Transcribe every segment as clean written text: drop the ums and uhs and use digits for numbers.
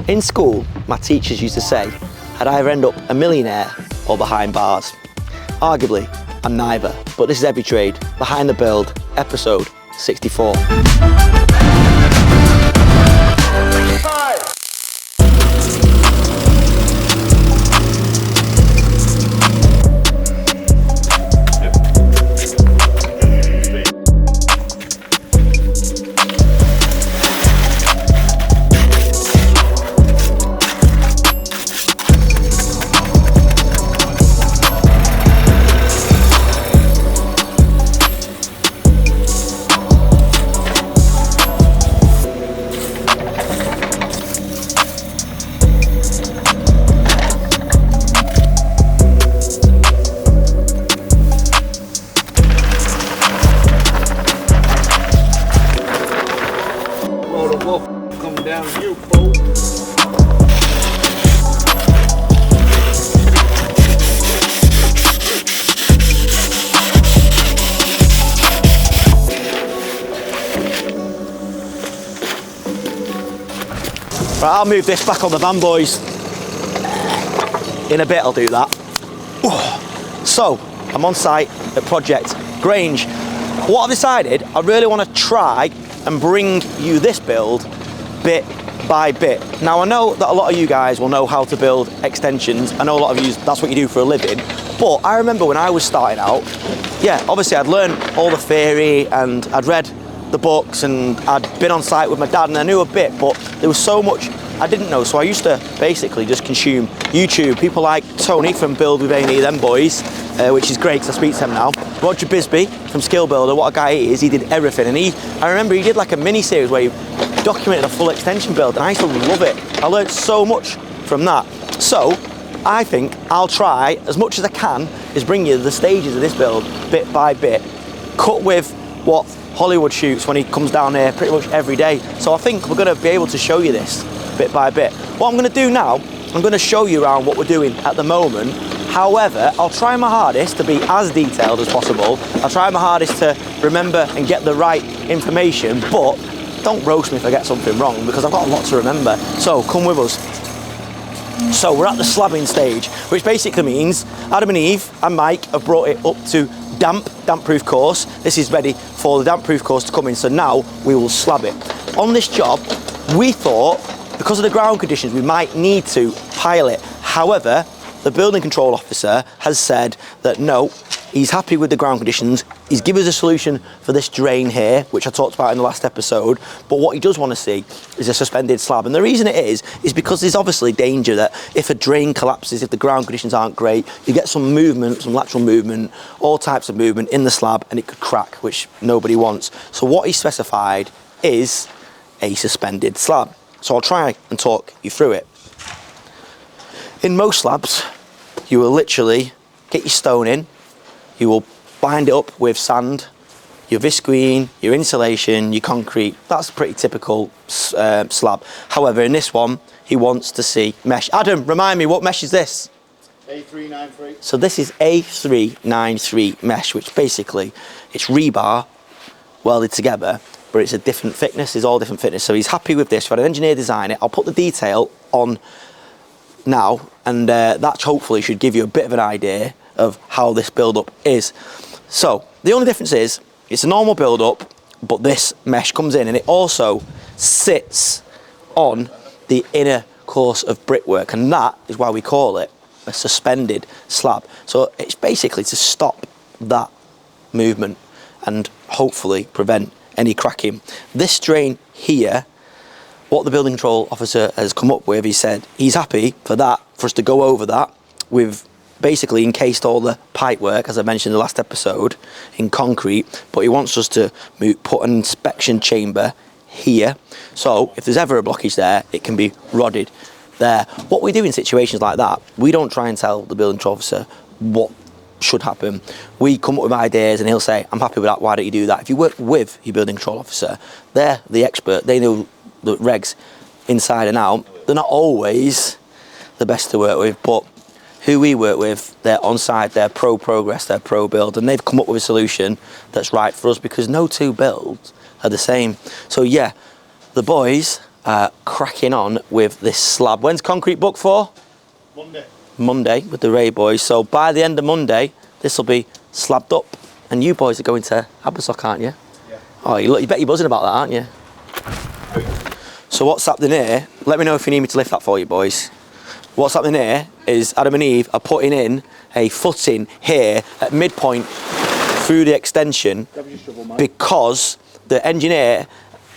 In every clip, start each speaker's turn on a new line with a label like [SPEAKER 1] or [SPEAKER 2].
[SPEAKER 1] In school, my teachers used to say I'd either end up a millionaire or behind bars. Arguably, I'm neither, but this is Every Trade, Behind the Build, episode 64.
[SPEAKER 2] Coming down to you, folks.
[SPEAKER 1] Right, I'll move this back on the van, boys. In a bit I'll do that. So, I'm on site at Project Grange. What I've decided, I really want to try and bring you this build bit by bit. Now I know that a lot of you guys will know how to build extensions. I know a lot of you, that's what you do for a living. But I remember when I was starting out, yeah, obviously I'd learned all the theory and I'd read the books and I'd been on site with my dad and I knew a bit, but there was so much I didn't know. So I used to basically just consume YouTube. People like Tony from Build with A&E, them boys, which is great because I speak to them now. Roger Bisbee from Skill Builder, what a guy he is, he did everything. And I remember he did like a mini series where he documented a full extension build and I used to love it. I learned so much from that. So I think I'll try as much as I can is bring you the stages of this build bit by bit, cut with what Hollywood shoots when he comes down here pretty much every day. So I think we're going to be able to show you this bit by bit. What I'm going to do now, I'm going to show you around what we're doing at the moment. However, I'll try my hardest to be as detailed as possible. I'll try my hardest to remember and get the right information, but don't roast me if I get something wrong because I've got a lot to remember. So come with us. So we're at the slabbing stage, which basically means Adam and Eve and Mike have brought it up to damp-proof course. This is ready for the damp-proof course to come in, so now we will slab it. On this job, we thought, because of the ground conditions, we might need to pile it. However, the building control officer has said that no, he's happy with the ground conditions. He's given us a solution for this drain here, which I talked about in the last episode, but what he does want to see is a suspended slab. And the reason it is because there's obviously danger that if a drain collapses, if the ground conditions aren't great, you get some movement, some lateral movement, all types of movement in the slab, and it could crack, which nobody wants. So what he specified is a suspended slab. So I'll try and talk you through it. In most slabs, you will literally get your stone in, you will bind it up with sand, your visqueen, your insulation, your concrete. That's a pretty typical slab. However, in this one, he wants to see mesh. Adam, remind me, what mesh is this?
[SPEAKER 2] A393.
[SPEAKER 1] So this is A393 mesh, which basically, it's rebar welded together, but it's a different thickness, it's all different thickness. So he's happy with this. We've had an engineer design it. I'll put the detail on now, and that hopefully should give you a bit of an idea of how this build-up is. So the only difference is it's a normal build-up, but this mesh comes in and it also sits on the inner course of brickwork, and that is why we call it a suspended slab. So it's basically to stop that movement and hopefully prevent any cracking. This drain here, what the building control officer has come up with, he said he's happy for us to go over that. We've basically encased all the pipe work, as I mentioned in the last episode, in concrete, but he wants us to put an inspection chamber here. So if there's ever a blockage there, it can be rodded there. What we do in situations like that, we don't try and tell the building control officer what should happen. We come up with ideas and he'll say, I'm happy with that, why don't you do that? If you work with your building control officer, they're the expert, they know the regs inside and out. They're not always the best to work with, but who we work with, they're on site, they're pro progress, they're pro build, and they've come up with a solution that's right for us because no two builds are the same. So yeah, the boys cracking on with this slab. When's concrete booked for?
[SPEAKER 2] Monday.
[SPEAKER 1] Monday with the Ray boys. So by the end of Monday, this will be slabbed up. And you boys are going to 𝗕𝗨𝗟𝗃, aren't you?
[SPEAKER 2] Yeah.
[SPEAKER 1] Oh, you bet you're buzzing about that, aren't you? So what's happening here, let me know if you need me to lift that for you boys. What's happening here is Adam and Eve are putting in a footing here at midpoint through the extension because the engineer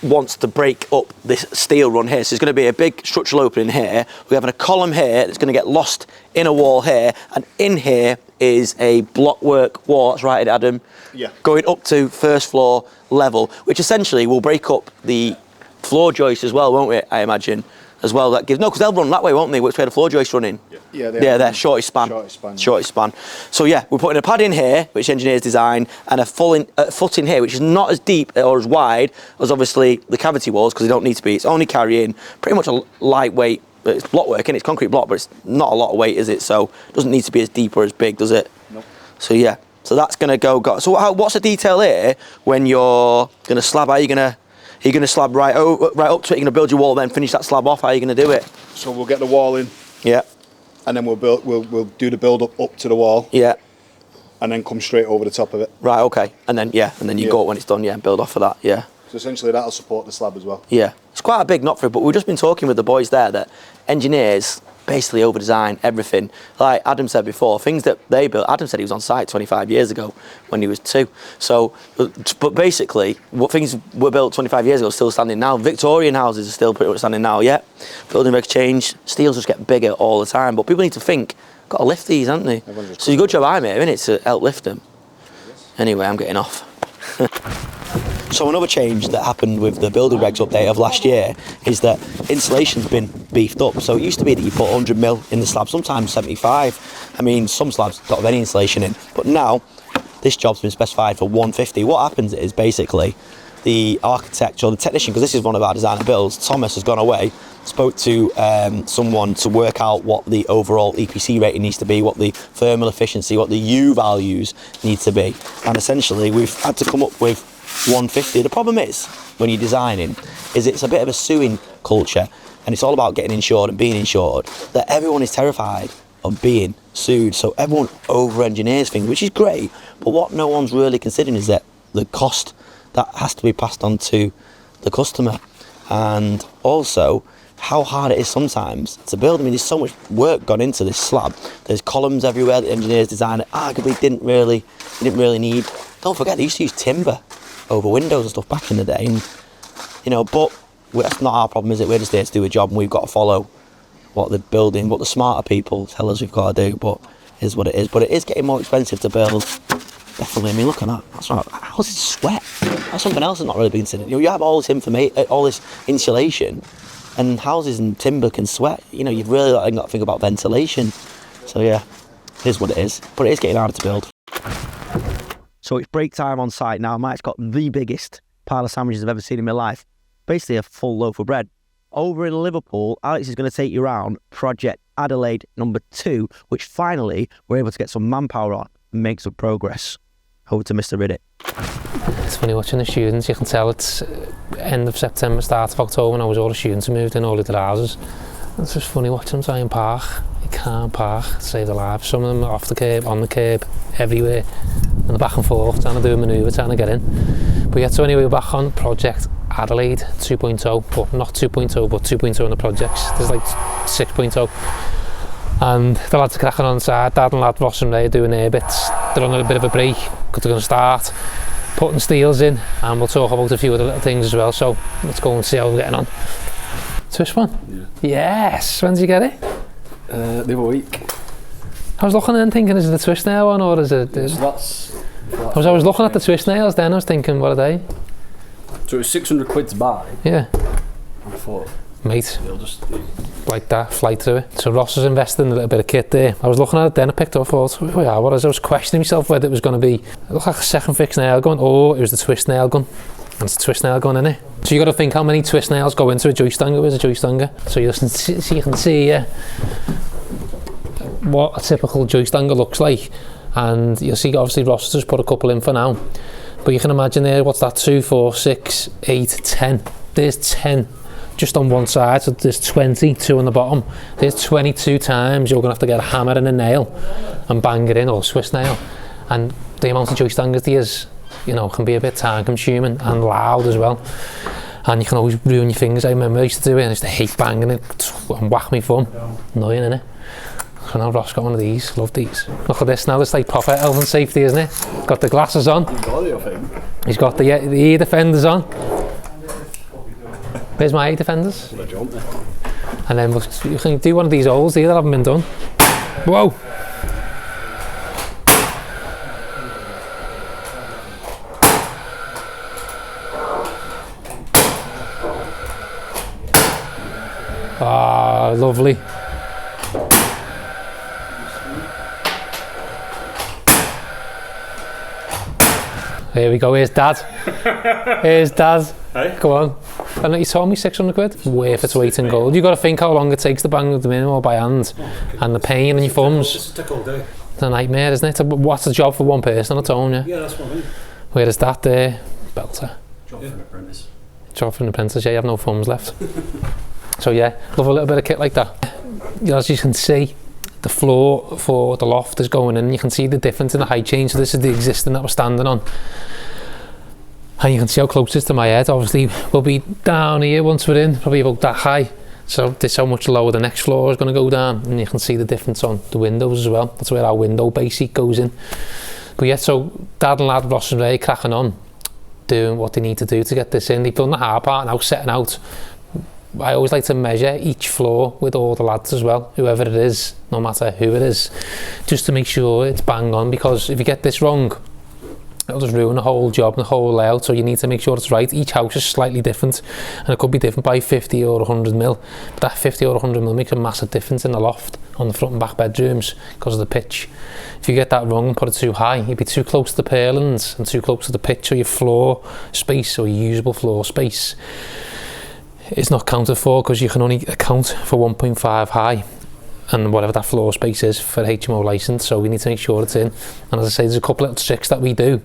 [SPEAKER 1] wants to break up this steel run here. So there's going to be a big structural opening here. We're having a column here that's going to get lost in a wall here, and in here is a blockwork wall. That's right, Adam?
[SPEAKER 2] Yeah.
[SPEAKER 1] Going up to first floor level, which essentially will break up the floor joist as well, won't it, I imagine? As well, that gives, no, because they'll run that way, won't they? Which way the floor joist running?
[SPEAKER 2] Yeah,
[SPEAKER 1] they're shortest span. Shortest span. So yeah, we're putting a pad in here, which engineers design, and a foot in here, which is not as deep or as wide as obviously the cavity walls, because they don't need to be. It's only carrying pretty much a lightweight. It's blockwork, and it's concrete block, but it's not a lot of weight, is it? So it doesn't need to be as deep or as big, does it?
[SPEAKER 2] Nope.
[SPEAKER 1] So yeah, so that's gonna go. So what's the detail here when you're gonna slab? Are you gonna slab right up to it? You're gonna build your wall, then finish that slab off. How are you gonna do it?
[SPEAKER 2] So we'll get the wall in.
[SPEAKER 1] Yeah.
[SPEAKER 2] And then we'll do the build up to the wall.
[SPEAKER 1] Yeah.
[SPEAKER 2] And then come straight over the top of it.
[SPEAKER 1] Right. Okay. And then you go up when it's done. Yeah. And build off of that. Yeah.
[SPEAKER 2] So essentially that'll support the slab as well.
[SPEAKER 1] Yeah. It's quite a big knot for it, but we've just been talking with the boys there that engineers basically over-design everything. Like Adam said before, things that they built, Adam said he was on site 25 years ago when he was 2. So, but basically, what things were built 25 years ago are still standing now. Victorian houses are still pretty much standing now, yeah. Building regs change, steels just get bigger all the time, but people need to think, got to lift these, haven't they? So it's a good job I'm here, isn't it, to help lift them. Anyway, I'm getting off. So another change that happened with the building regs update of last year is that insulation's been beefed up. So it used to be that you put 100 mil in the slab, sometimes 75. I mean, some slabs don't have any insulation in, but now this job's been specified for 150. What happens is basically the architect or the technician, because this is one of our designer builds, Thomas has gone away, spoke to someone to work out what the overall EPC rating needs to be, what the thermal efficiency, what the U values need to be. And essentially we've had to come up with 150. The problem is, when you're designing, is it's a bit of a suing culture, and it's all about getting insured and being insured, that everyone is terrified of being sued. So everyone over-engineers things, which is great, but what no one's really considering is that the cost that has to be passed on to the customer, and also how hard it is sometimes to build. I mean, there's so much work gone into this slab. There's columns everywhere that engineers designed arguably didn't really need. Don't forget, they used to use timber over windows and stuff back in the day, and you know, but that's not our problem, is it? We're just there to do a job, and we've got to follow what the smarter people tell us we've got to do. But it is what it is. But it is getting more expensive to build. Definitely. I mean, look at that. That's right. Houses sweat. That's something else that's not really being considered. You know, you have all this information, all this insulation, and houses and timber can sweat. You know, you've really got to think about ventilation. So yeah, it is what it is. But it is getting harder to build. So it's break time on site now. Mike's got the biggest pile of sandwiches I've ever seen in my life. Basically a full loaf of bread. Over in Liverpool, Alex is going to take you around Project Adelaide #2, which finally we're able to get some manpower on and make some progress. Over to Mr. Riddick.
[SPEAKER 3] It's funny watching the students. You can tell it's end of September, start of October now, as all the students have moved in, all the houses. It's just funny watching them try and park. You can't park to save their lives. Some of them are off the curb, on the curb, everywhere. And back and forth, trying to do a manoeuvre, trying to get in. But yeah, so anyway, we're back on Project Adelaide 2.0, but not 2.0, but 2.0 in the projects. There's like 6.0. And the lads are cracking on inside. Dad and lad Ross and Ray are doing their bits. They're on a bit of a break, because they're going to start putting steels in, and we'll talk about a few other little things as well. So let's go and see how we're getting on. Twist one? Yeah. Yes. When did you get it?
[SPEAKER 4] The other week.
[SPEAKER 3] I was looking and thinking, is it a twist nail one, or is it? I was looking at the twist nails then, I was thinking, what are they?
[SPEAKER 4] So it was 600 quid to buy.
[SPEAKER 3] Yeah.
[SPEAKER 4] I thought,
[SPEAKER 3] mate,
[SPEAKER 4] you'll just
[SPEAKER 3] like that, fly through it. So Ross was investing in a little bit of kit there. I was looking at it then, I picked up, thought, oh yeah, what is it? I was questioning myself whether it was going to be, it looked like a second fixed nail gun, or it was the twist nail gun. And it's a twist nail gun, innit? So you got to think how many twist nails go into a joist hanger. Where's a joist hanger? So you can see what a typical joist hanger looks like, and you'll see obviously Ross has put a couple in for now, but you can imagine there, what's that, 2, 4, 6, 8, 10. There's 10 just on one side, so there's 22 on the bottom. There's 22 times you're going to have to get a hammer and a nail and bang it in, or a Swiss nail. And the amount of joist hangers there is, you know, can be a bit time consuming and loud as well. And you can always ruin your fingers. I remember I used to do it and I used to hate banging it and whack my thumb. Annoying, innit? So now Ross got one of these, love these. Look at this now, it's like proper health and safety, isn't it? Got the glasses on. He's got the ear defenders on. Where's my ear defenders? And then you can do one of these holes here that haven't been done. Whoa! Ah, lovely. Here we go, here's Dad. Here's Dad. Hey? Come on. And you told me 600 quid? Worth its weight in gold. You've got to think how long it takes to bang with the minimum or by hand. And the pain in your thumbs.
[SPEAKER 5] It's a all day.
[SPEAKER 3] It's a nightmare, isn't it? What's the job for one person at home, yeah?
[SPEAKER 5] Yeah, that's what I mean.
[SPEAKER 3] Whereas that there, belter.
[SPEAKER 5] Job for an apprentice.
[SPEAKER 3] Job for an apprentice, yeah, you have no thumbs left. So yeah, love a little bit of kit like that. As you can see, the floor for the loft is going in. You can see the difference in the height change. So this is the existing that we're standing on. And you can see how close it is to my head. Obviously, we'll be down here once we're in, probably about that high. So this is how much lower the next floor is going to go down. And you can see the difference on the windows as well. That's where our window basic goes in. But yeah, so Dad and Lad, Ross and Ray, cracking on, doing what they need to do to get this in. They've done the hard part now, setting out. I always like to measure each floor with all the lads as well, whoever it is, no matter who it is, just to make sure it's bang on, because if you get this wrong, it'll just ruin the whole job and the whole layout. So you need to make sure it's right. Each house is slightly different, and it could be different by 50 or 100 mil, but that 50 or 100 mil makes a massive difference in the loft on the front and back bedrooms because of the pitch. If you get that wrong and put it too high, you'd be too close to the purlins and too close to the pitch, or your floor space or your usable floor space is not counted for, because you can only account for 1.5 high and whatever that floor space is for HMO license. So we need to make sure it's in. And as I say, there's a couple of little tricks that we do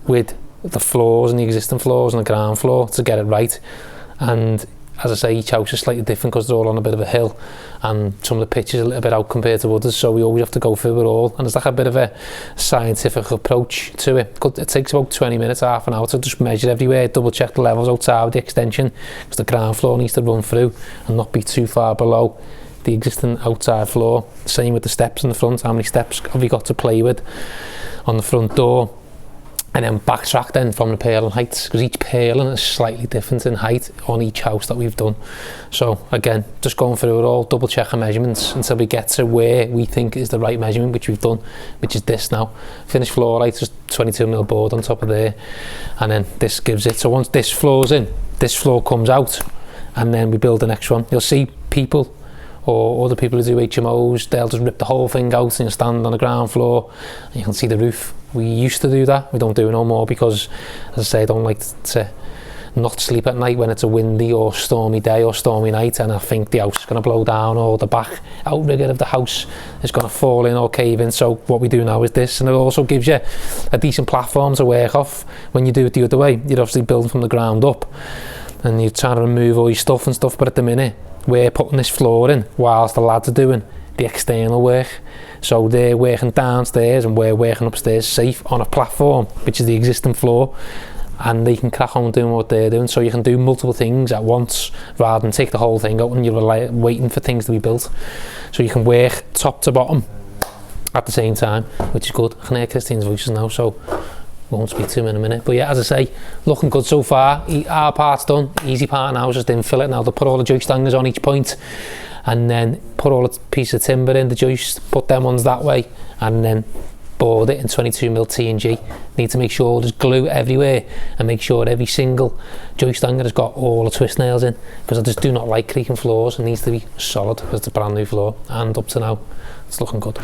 [SPEAKER 3] with the floors and the existing floors and the ground floor to get it right. And as I say, each house is slightly different because they're all on a bit of a hill, and some of the pitch is a little bit out compared to others, so we always have to go through it all. And there's like a bit of a scientific approach to it. It takes about 20 minutes, half an hour to just measure everywhere, double check the levels outside with the extension, because the ground floor needs to run through and not be too far below the existing outside floor. Same with the steps in the front. How many steps have you got to play with on the front door? And then backtrack then from the purlin heights, because each purlin is slightly different in height on each house that we've done. So again, just going through it all, double checking measurements until we get to where we think is the right measurement, which we've done, which is this now. Finished floor height, just 22 mil board on top of there, and then this gives it. So once this floor's in, this floor comes out, and then we build the next one. You'll see people or other people who do HMOs, they'll just rip the whole thing out and you stand on the ground floor and you can see the roof. We used to do that, we don't do it no more, because as I say, I don't like to not sleep at night when it's a windy or stormy day or stormy night, and I think the house is going to blow down, or the back outrigger of the house is going to fall in or cave in. So what we do now is this, and it also gives you a decent platform to work off. When you do it the other way, you're obviously building from the ground up and you're trying to remove all your stuff and stuff, but at the minute we're putting this floor in whilst the lads are doing the external work. So they're working downstairs and we're working upstairs safe on a platform, which is the existing floor, and they can crack on doing what they're doing. So you can do multiple things at once rather than take the whole thing out and you're waiting for things to be built. So you can work top to bottom at the same time, which is good. I can hear Christine's voices now, so won't speak to him in a minute. But yeah, as I say, looking good so far. Our part's done. Easy part now is just infill it. Now they'll put all the joist hangers on each point and then put all the piece of timber in the joist, put them ones that way, and then board it in 22 mil T&G. Need to make sure there's glue everywhere and make sure every single joist hanger has got all the twist nails in, because I just do not like creaking floors. It needs to be solid because it's a brand new floor, and up to now it's looking good.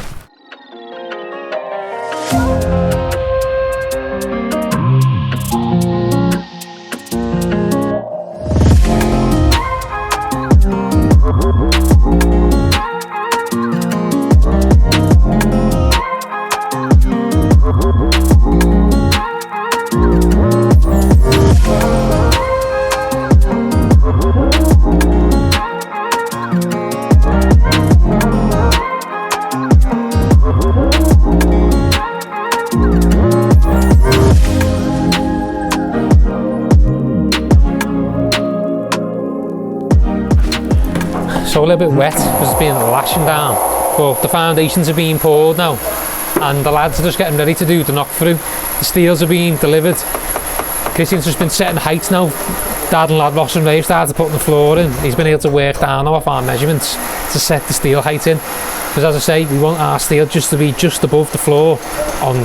[SPEAKER 3] So a little bit wet because it's been lashing down. But the foundations are being poured now. And the lads are just getting ready to do the knock through. The steels are being delivered. Christian's just been setting heights now. Dad and lad Ross and Ray started putting the floor in. He's been able to work down off our measurements to set the steel height in. Because as I say, we want our steel just to be just above the floor on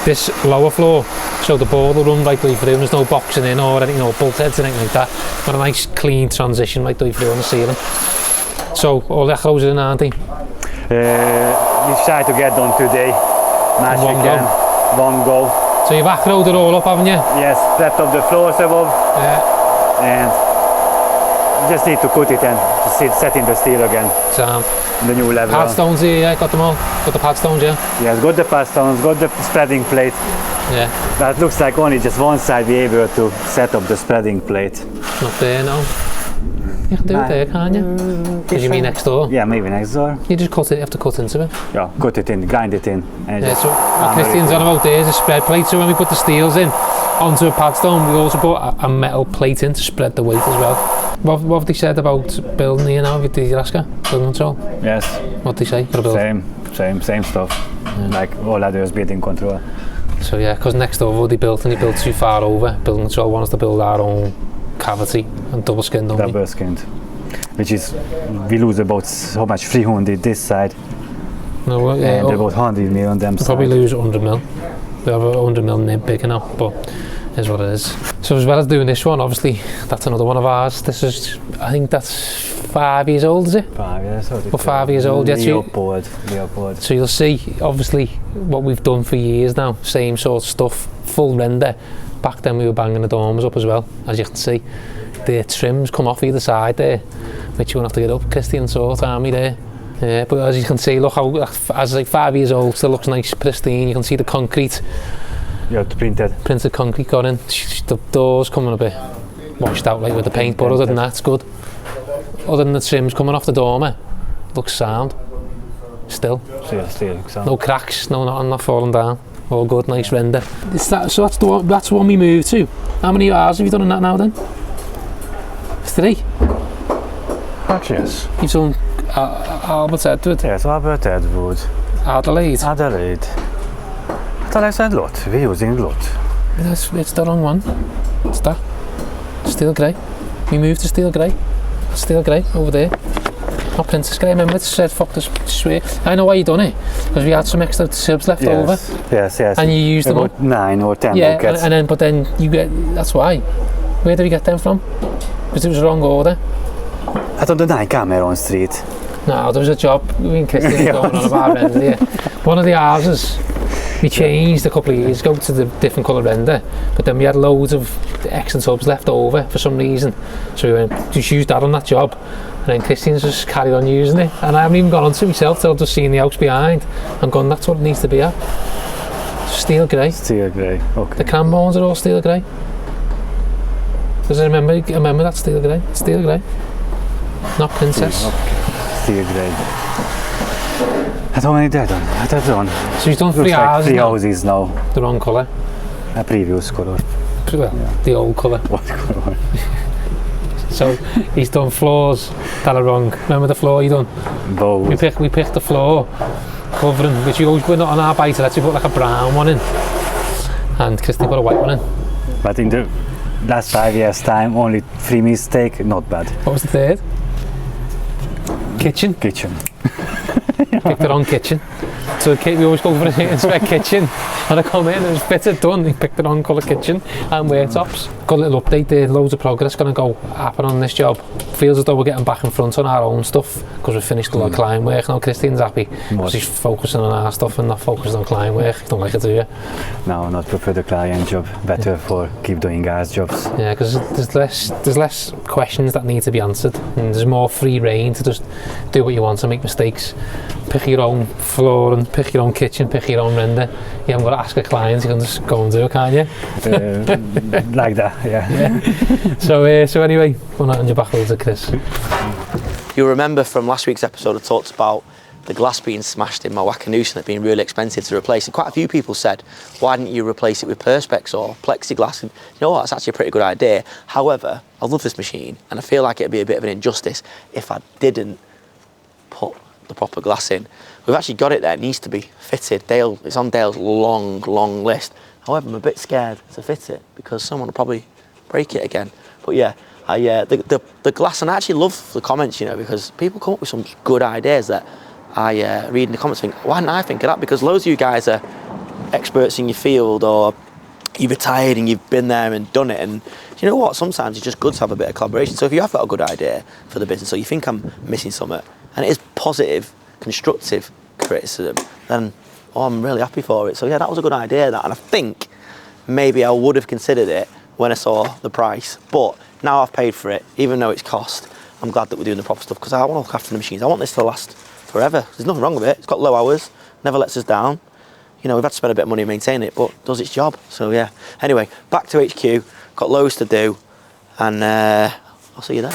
[SPEAKER 3] this lower floor. So the ball will run right the way through. There's no boxing in or anything, no bulkheads or anything like that. Got a nice clean transition right the way through on the ceiling. So all that goes in, aren't they?
[SPEAKER 5] We try to get done today. Match
[SPEAKER 3] One
[SPEAKER 5] weekend, one go.
[SPEAKER 3] So you've acroed it all up, haven't you?
[SPEAKER 5] Yes, prepped up the floors above.
[SPEAKER 3] Yeah.
[SPEAKER 5] And just need to cut it and set in the steel again.
[SPEAKER 3] Sound.
[SPEAKER 5] The new level.
[SPEAKER 3] Pad stones here, yeah, got them all. Got the pad stones, yeah.
[SPEAKER 5] Yes, got the pad stones, got the spreading plate.
[SPEAKER 3] Yeah.
[SPEAKER 5] But it looks like only just one side be able to set up the spreading plate.
[SPEAKER 3] Not there now. You can do it there, can't you? Because you mean next door?
[SPEAKER 5] Yeah, maybe next door.
[SPEAKER 3] You just cut it, you have to cut into it.
[SPEAKER 5] Yeah, cut it in, grind it in. And
[SPEAKER 3] Yeah,
[SPEAKER 5] just
[SPEAKER 3] so what Christian's on about there is a spread plate. So when we put the steels in onto a pad stone, we also put a metal plate in to spread the weight as well. What have they said about building here now? Did you ask her? Building control?
[SPEAKER 5] Yes.
[SPEAKER 3] What did they say? Got to build.
[SPEAKER 5] Same stuff. Like all others building control.
[SPEAKER 3] So yeah, because next door they built and they built too far over. Building control wants to build our own cavity and double skinned, don't we?
[SPEAKER 5] Double skinned. Which is, we lose about how much 300 this side.
[SPEAKER 3] No,
[SPEAKER 5] And about 100 mil on them side.
[SPEAKER 3] Probably lose 100 mil. We have a 100 mil nib big enough, but is what it is. So as well as doing this one, obviously that's another one of ours. This is, I think that's 5 years old, is it?
[SPEAKER 5] 5 years old.
[SPEAKER 3] Well, 5 years old, yeah.
[SPEAKER 5] Leopold.
[SPEAKER 3] So you'll see, obviously, what we've done for years now, same sort of stuff, full render. Back then we were banging the dormers up as well, as you can see. The trims come off either side there, which you're going to have to get up, Christian sort, army there. Yeah, but as you can see, look how, as like 5 years old, still looks nice, pristine. You can see the concrete.
[SPEAKER 5] Yeah, printed
[SPEAKER 3] Concrete got in. The doors coming a bit washed out like with the paint, but other than that, it's good. Other than the trims coming off the dormer, looks sound. Still.
[SPEAKER 5] Still sound.
[SPEAKER 3] No cracks, no nothing, not falling down. All good, nice render. So that's the one we moved to. How many hours have you done in that now then? 3.
[SPEAKER 5] Actually, yes.
[SPEAKER 3] You've done Albert Edward.
[SPEAKER 5] Yes, Albert Edward.
[SPEAKER 3] Adelaide.
[SPEAKER 5] Adelaide said lot. We're using lot.
[SPEAKER 3] It's the wrong one. It's that. Steel grey. We moved to steel grey. Steel grey over there. Not Princess Grey. Remember it said fuck this swear. I know why you done it. Because we had some extra sibs left over.
[SPEAKER 5] Yes.
[SPEAKER 3] And you used them up.
[SPEAKER 5] 9 or 10
[SPEAKER 3] Yeah,
[SPEAKER 5] buckets.
[SPEAKER 3] but then you get. That's why. Where did we get them from? Because it was the wrong order.
[SPEAKER 5] I thought the 9 Cameron Street.
[SPEAKER 3] No, there was a job. We and Christian going on about render. Yeah. One of the houses we changed a couple of years ago to the different colour render, but then we had loads of X and subs left over for some reason. So we went, just use that on that job. And then Christian's just carried on using it. And I haven't even gone on to myself till I've just seen the house behind. I'm going, that's what it needs to be at. Steel grey.
[SPEAKER 5] Steel grey, okay.
[SPEAKER 3] The cranbones are all steel grey. Because I remember that steel grey. Steel grey. Not Princess.
[SPEAKER 5] Okay. Steel grey. How many did I done?
[SPEAKER 3] So he's done 3
[SPEAKER 5] Looks like
[SPEAKER 3] houses
[SPEAKER 5] 3
[SPEAKER 3] now.
[SPEAKER 5] houses now.
[SPEAKER 3] The wrong colour.
[SPEAKER 5] A previous colour.
[SPEAKER 3] Well, the old colour.
[SPEAKER 5] What colour?
[SPEAKER 3] So he's done floors that are wrong. Remember the floor you done?
[SPEAKER 5] Both.
[SPEAKER 3] We picked the floor covering, which we always put on our bite, so we put like a brown one in. And Christy put a white one in.
[SPEAKER 5] But in the last 5 years time, only 3 mistakes, not bad.
[SPEAKER 3] What was the third? Kitchen. Picked the wrong kitchen. So we always go for an inspect kitchen. And I come in, it was fitted, done. He picked the wrong colour kitchen and worktops. Got a little update there, loads of progress going to go happen on this job. Feels as though we're getting back in front on our own stuff because we've finished a lot of client work. Now Christian's happy because he's focusing on our stuff and not focusing on client work. You don't like it, do you?
[SPEAKER 5] No, not prefer the client job. Better for keep doing guys jobs.
[SPEAKER 3] Yeah, because there's less questions that need to be answered and there's more free reign to just do what you want and make mistakes. Pick your own floor and pick your own kitchen, pick your own render. You haven't got to ask a client, you can just go and do it, can't you?
[SPEAKER 5] Like that, yeah.
[SPEAKER 3] So anyway, we're not on your back over to Chris.
[SPEAKER 1] You'll remember from last week's episode I talked about the glass being smashed in my 𝗚𝗥𝗘𝗔𝗧 and it being really expensive to replace. And quite a few people said, why didn't you replace it with perspex or plexiglass? And you know what, that's actually a pretty good idea. However, I love this machine and I feel like it'd be a bit of an injustice if I didn't the proper glass in. We've actually got it there, it needs to be fitted. Dale, it's on Dale's long list. However, I'm a bit scared to fit it because someone will probably break it again. But yeah, the glass, and I actually love the comments, you know, because people come up with some good ideas that I read in the comments and think, why didn't I think of that? Because loads of you guys are experts in your field, or you've retired and you've been there and done it. And you know what? Sometimes it's just good to have a bit of collaboration. So if you have got a good idea for the business, or you think I'm missing something, and it is positive, constructive criticism, then I'm really happy for it. So yeah, that was a good idea, that. And I think maybe I would have considered it when I saw the price. But now I've paid for it, even though it's cost, I'm glad that we're doing the proper stuff, because I want to look after the machines. I want this to last forever. There's nothing wrong with it. It's got low hours, never lets us down. You know, we've had to spend a bit of money maintaining it, but does its job. So yeah. Anyway, back to HQ. Got loads to do, and I'll see you there.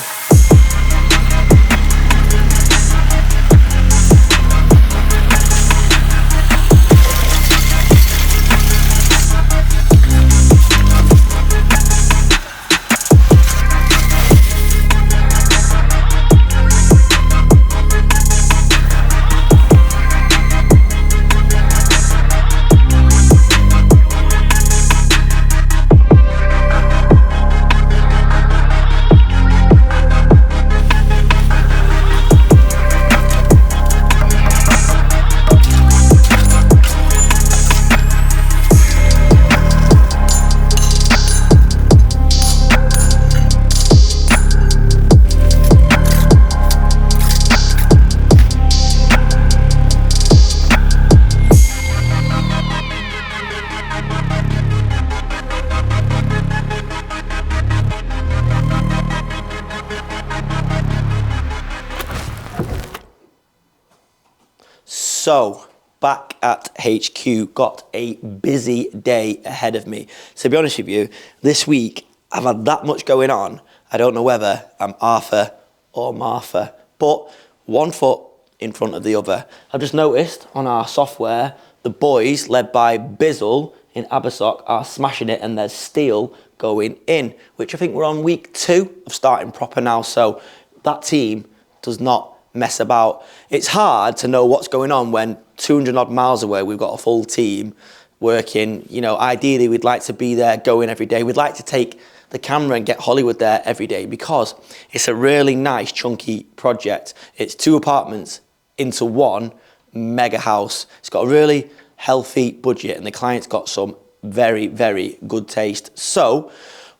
[SPEAKER 1] So, back at HQ, got a busy day ahead of me. So, to be honest with you, this week I've had that much going on, I don't know whether I'm Arthur or Martha, but one foot in front of the other. I've just noticed on our software, the boys, led by Bizzle in Abersock, are smashing it, and there's steel going in, which I think we're on week 2 of starting proper now. So, that team does not mess about. It's hard to know what's going on when 200 odd miles away we've got a full team working. You know, ideally we'd like to be there going every day. We'd like to take the camera and get Hollywood there every day, because it's a really nice chunky project. It's 2 apartments into 1 mega house. It's got a really healthy budget, and the client's got some very, very good taste. So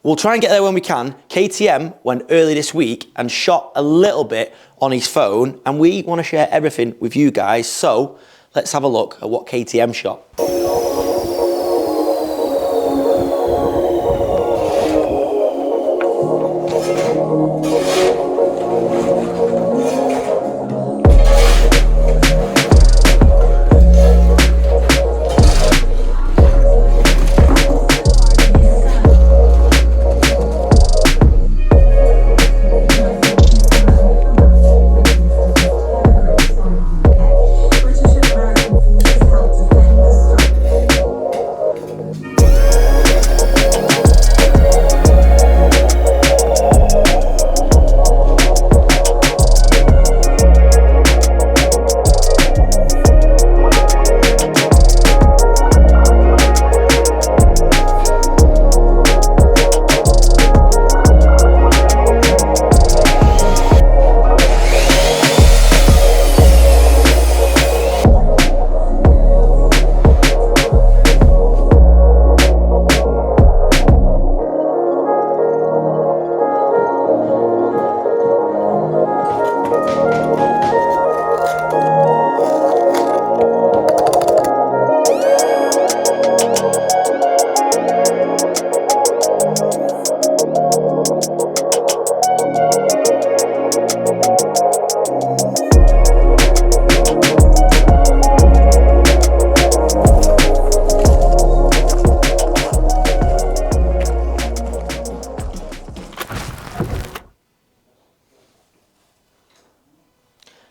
[SPEAKER 1] we'll try and get there when we can. KTM went early this week and shot a little bit on his phone, and we want to share everything with you guys. So let's have a look at what KTM shot.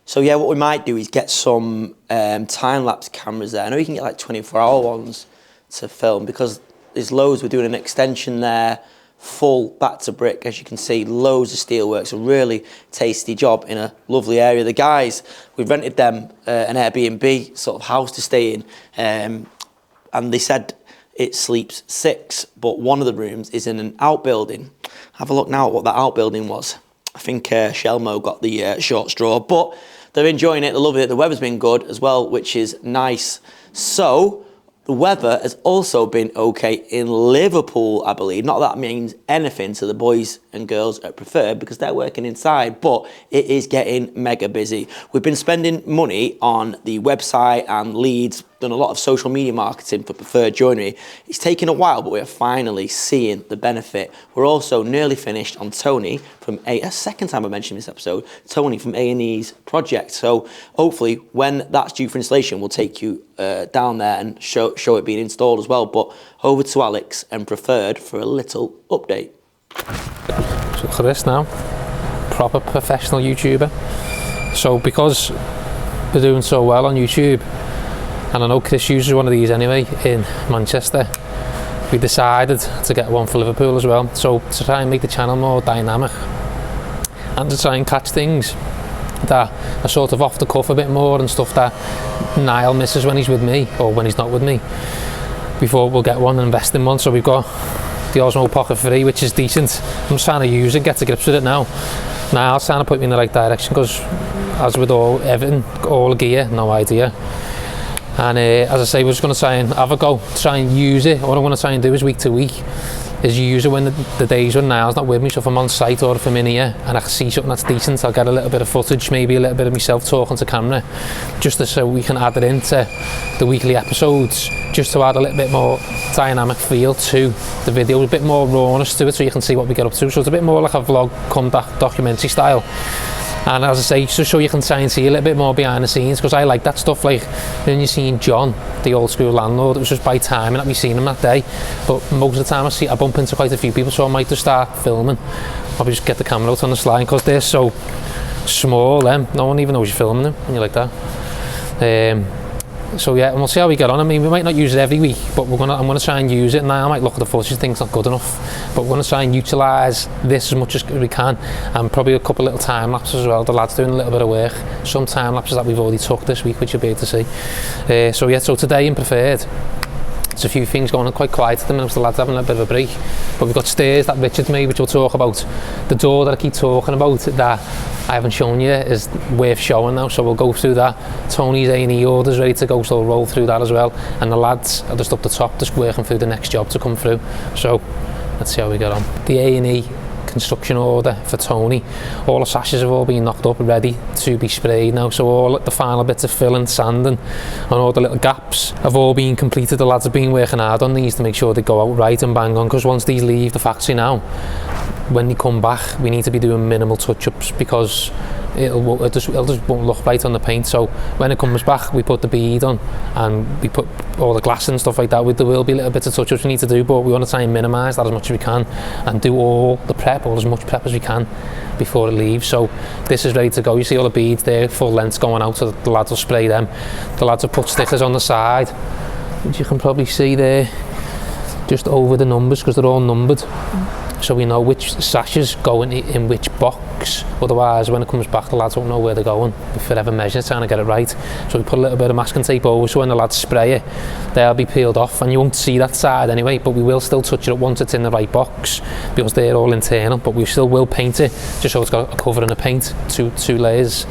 [SPEAKER 1] So yeah, what we might do is get some time-lapse cameras there. I know you can get like 24-hour ones to film, because there's loads. We're doing an extension there full back to brick. As you can see, loads of steelworks, a really tasty job in a lovely area. The guys, we rented them an Airbnb sort of house to stay in, and they said it sleeps 6, but one of the rooms is in an outbuilding. Have a look now at what that outbuilding was. I think 𝗕𝗨𝗟𝗟𝗓 got the short straw, but they're enjoying it, they're loving it. The weather's been good as well, which is nice. So the weather has also been okay in Liverpool, I believe. Not that means anything to the boys and girls at Preferred because they're working inside, but it is getting mega busy. We've been spending money on the website and leads, done a lot of social media marketing for Preferred Joinery. It's taken a while, but we're finally seeing the benefit. We're also nearly finished on Tony from a second time I mentioned this episode, Tony from A&E's project. So hopefully when that's due for installation, we'll take you down there and show it being installed as well. But over to Alex and Preferred for a little update.
[SPEAKER 3] So look at this now, proper professional YouTuber. So because we're doing so well on YouTube, and I know Chris uses one of these anyway in Manchester, we decided to get one for Liverpool as well. So to try and make the channel more dynamic and to try and catch things that are sort of off the cuff a bit more and stuff that Niall misses when he's with me or when he's not with me, before we'll get one and invest in one. So we've got the Osmo Pocket 3, which is decent. I'm just trying to use it, get to grips with it now. Niall's trying to put me in the right direction because, as with everything, all the gear, no idea. And as I say, we're just going to try and have a go, try and use it. What I want to try and do is week to week is use it when the days when Niall's not with me. So if I'm on site or if I'm in here and I can see something that's decent, I'll get a little bit of footage, maybe a little bit of myself talking to camera, just so we can add it into the weekly episodes, just to add a little bit more dynamic feel to the video, a bit more rawness to it, so you can see what we get up to. So it's a bit more like a vlog come documentary style. And as I say, just so you can try and see a little bit more behind the scenes, because I like that stuff. Like when you're seeing John, the old school landlord, it was just by timing that we seen him that day. But most of the time I bump into quite a few people, so I might just start filming. Probably just get the camera out on the slide, because they're so small, no one even knows you're filming them when you're like that. So yeah, and we'll see how we get on. I mean, we might not use it every week, but I'm gonna try and use it. Now I might look at the footage and think it's not good enough, but we're gonna try and utilise this as much as we can, and probably a couple of little time lapses as well. The lads doing a little bit of work, some time lapses that we've already took this week, which you'll be able to see. So yeah, so today in Preferred, there's a few things going on quite quiet at the minute, the lads having a bit of a break. But we've got stairs that Richard's made, which we'll talk about. The door that I keep talking about that I haven't shown you is worth showing now, so we'll go through that. Tony's A&E order's ready to go, so we'll roll through that as well. And the lads are just up the top, just working through the next job to come through. So let's see how we get on. The A&E construction order for Tony, all the sashes have all been knocked up, ready to be sprayed now, so all the final bits of filling, sanding and all the little gaps have all been completed. The lads have been working hard on these to make sure they go out right and bang on, because once these leave the factory now, when they come back we need to be doing minimal touch-ups, because it just won't look right on the paint. So when it comes back we put the bead on and we put all the glass and stuff like that. There will be little bits of touch-ups we need to do, but we want to try and minimise that as much as we can and do all the prep, or as much prep as we can before it leaves. So this is ready to go. You see all the beads there, full length going out, so the lads will spray them. The lads will put stickers on the side, which you can probably see there, just over the numbers, because they're all numbered, so we know which sashes go in which box. Otherwise when it comes back the lads won't know where they're going. We're forever measuring, trying to get it right. So we put a little bit of masking tape over, so when the lads spray it they'll be peeled off, and you won't see that side anyway, but we will still touch it up once it's in the right box, because they're all internal. But we still will paint it, just so it's got a cover and a paint, two layers.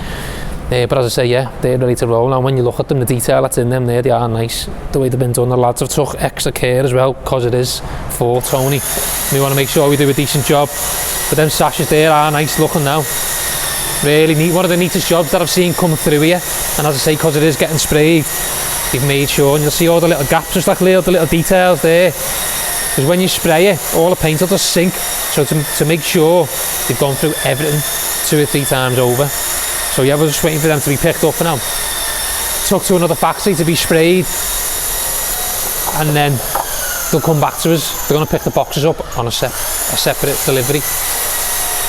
[SPEAKER 3] But as I say, yeah, they're ready to roll now. When you look at them, the detail that's in them there, they are nice the way they've been done. The lads have took extra care as well, because it is for Tony. We want to make sure we do a decent job. But them sashes there are nice looking now, really neat. One of the neatest jobs that I've seen come through here. And as I say, because it is getting sprayed, they've made sure, and you'll see all the little gaps, just like the little details there, because when you spray it all the paint will just sink. So to make sure they've gone through everything 2 or 3 times over. So yeah, we're just waiting for them to be picked up now, took to another factory to be sprayed, and then they'll come back to us. They're going to pick the boxes up on a separate delivery.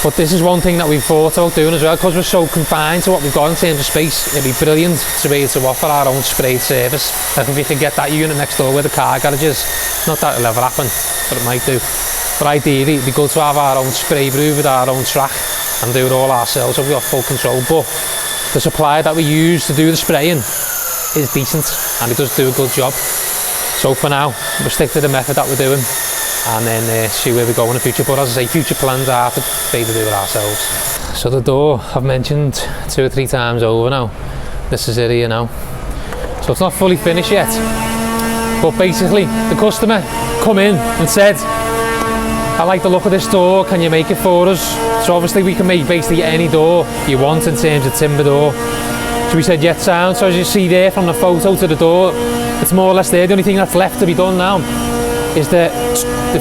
[SPEAKER 3] But this is one thing that we've thought about doing as well, because we're so confined to what we've got in terms of space. It'd be brilliant to be able to offer our own sprayed service. Like if we could get that unit next door where the car garage is. Not that it'll ever happen, but it might do. But ideally, it'd be good to have our own spray brew with our own track and do it all ourselves so we've got full control. But the supplier that we use to do the spraying is decent and it does do a good job. So for now, we'll stick to the method that we're doing and then see where we go in the future. But as I say, future plans are to be able to do it ourselves. So the door, I've mentioned 2 or 3 times over now. This is it here now. So it's not fully finished yet. But basically, the customer come in and said, I like the look of this door, can you make it for us? So obviously we can make basically any door you want in terms of timber door. So we said, yes, sound. So as you see there from the photo to the door, it's more or less there. The only thing that's left to be done now is the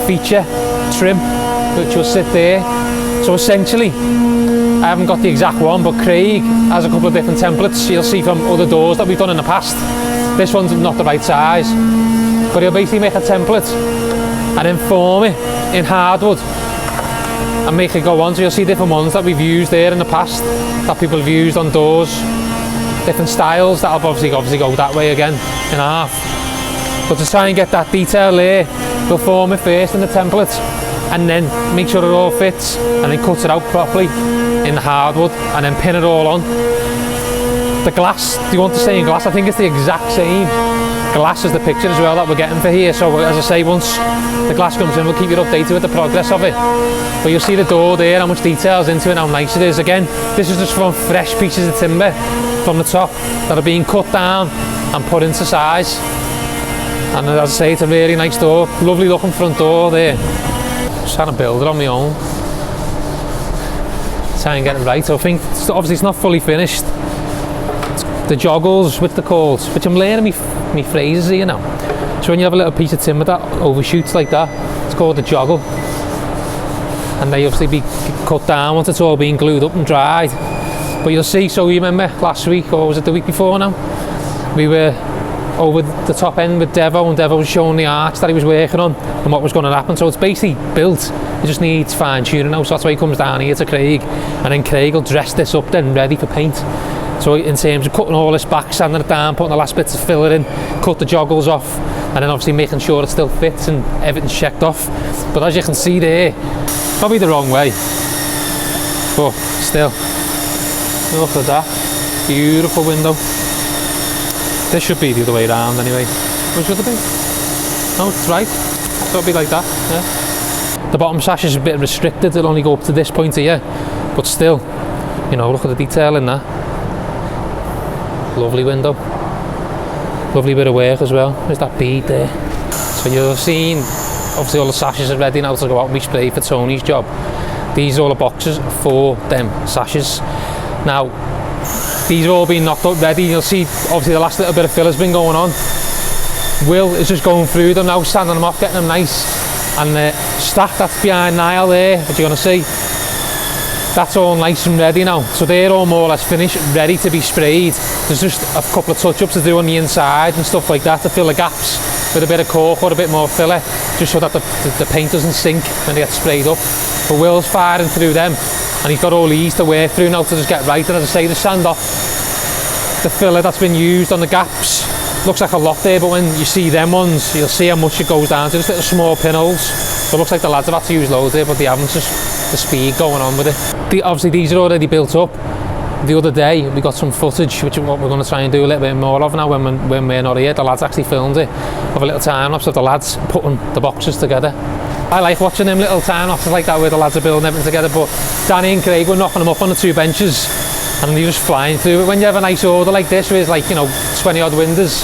[SPEAKER 3] feature trim, which will sit there. So essentially, I haven't got the exact one, but Craig has a couple of different templates you'll see from other doors that we've done in the past. This one's not the right size, but he'll basically make a template and then form it in hardwood and make it go on. So you'll see different ones that we've used there in the past that people have used on doors, different styles that'll obviously go that way again in half. But to try and get that detail there, we'll form it first in the template and then make sure it all fits and then cut it out properly in the hardwood and then pin it all on. The glass, do you want to stay in glass? I think it's the exact same glass as the picture as well that we're getting for here. So as I say, once the glass comes in, we'll keep you updated with the progress of it. But you'll see the door there, how much detail's into it, how nice it is. Again, this is just from fresh pieces of timber from the top that are being cut down and put into size. And as I say, it's a really nice door, lovely looking front door there. Just trying to build it on my own, try and get it right. So I think obviously it's not fully finished. The joggles with the calls, which I'm learning me phrases here now. So when you have a little piece of timber that overshoots like that, it's called a joggle. And they obviously be cut down once it's all been glued up and dried. But you'll see, so you remember last week, or was it the week before now? We were over the top end with Devo, and Devo was showing the arch that he was working on and what was going to happen. So it's basically built, it just needs fine tuning now. So that's why he comes down here to Craig, and then Craig will dress this up then ready for paint. So in terms of cutting all this back, sanding it down, putting the last bits of filler in, cut the joggles off, and then obviously making sure it still fits and everything's checked off. But as you can see there, probably the wrong way, but still, look at that, beautiful window. This should be the other way around anyway. Which should it be? No, it's right. So it'll be like that, yeah. The bottom sash is a bit restricted, it'll only go up to this point here, but still, you know, look at the detail in that. Lovely window, lovely bit of work as well. There's that bead there. So you've seen, obviously all the sashes are ready now to go out and be sprayed for Tony's job. These are all the boxes for them sashes. Now, these are all being knocked up ready. You'll see, obviously the last little bit of filler's been going on. Will is just going through them now, sanding them off, getting them nice. And the stack that's behind Niall there, that you're going to see, that's all nice and ready now. So they're all more or less finished, ready to be sprayed. There's just a couple of touch-ups to do on the inside and stuff like that to fill the gaps with a bit of cork or a bit more filler, just so that the paint doesn't sink when they get sprayed up. But Will's firing through them, and he's got all these to work through now to just get right. And as I say, to sand off the filler that's been used on the gaps, looks like a lot there, but when you see them ones, you'll see how much it goes down to, just little small pinholes. So it looks like the lads have had to use loads there, but they haven't, just the speed going on with it. Obviously these are already built up. The other day we got some footage, which is what we're going to try and do a little bit more of now when we're not here. The lads actually filmed it, of a little time lapse of the lads putting the boxes together. I like watching them little time lapses like that where the lads are building everything together, but Danny and Craig were knocking them up on the 2 benches and you're just flying through it. When you have a nice order like this where it's like, you know, 20 odd windows,